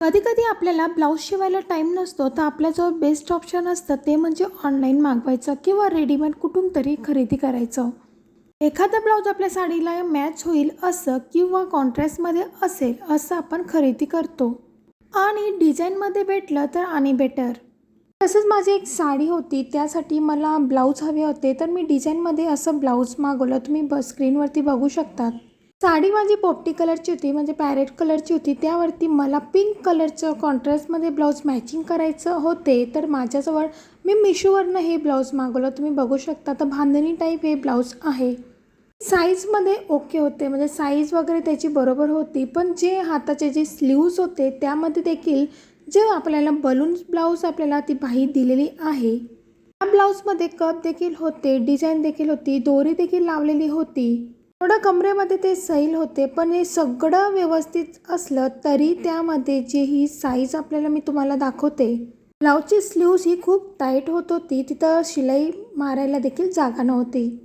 कधी-कधी आपल्याला ब्लाऊज शिवायला टाईम नसतो, तर आपल्याजवळ बेस्ट ऑप्शन असतं ते म्हणजे ऑनलाईन मागवायचं किंवा रेडीमेड कुठून तरी खरेदी करायचं. एखादा ब्लाऊज आपल्या साडीला मॅच होईल असं किंवा कॉन्ट्रास्टमध्ये असेल असं आपण खरेदी करतो आणि डिझाईनमध्ये भेटलं तर आणि बेटर. तसंच माझी एक साडी होती, त्यासाठी मला ब्लाऊज हवे होते, तर मी डिझाईनमध्ये असं ब्लाऊज मागवलं. तुम्ही स्क्रीनवरती बघू शकतात. साडी माझी पोपटी कलरची होती, म्हणजे पॅरेट कलरची होती. त्यावरती मला पिंक कलरचं कॉन्ट्रास्टमध्ये ब्लाऊज मॅचिंग करायचं होते, तर माझ्याजवळ मी मिशोवरनं हे ब्लाऊज मागवलं. तुम्ही बघू शकता, तर बांधणी टाईप हे ब्लाऊज आहे. साईजमध्ये ओके होते, म्हणजे साईज वगैरे त्याची बरोबर होती. पण जे हाताचे जे स्लीव्ज होते त्यामध्ये देखील जे आपल्याला बलून्स ब्लाऊज आपल्याला ती बाही दिलेली आहे, त्या ब्लाऊजमध्ये कप देखील होते, डिझाईन देखील होती, दोरी देखील लावलेली होती. थोडं कमरेमध्ये ते सैल होते, पण हे सगळं व्यवस्थित असलं तरी त्यामध्ये जे ही साईज आपल्याला मी तुम्हाला दाखवते, ब्लाऊजची स्लीव्ज ही खूप टाईट होत होती. तिथं शिलाई मारायला देखील जागा नव्हती.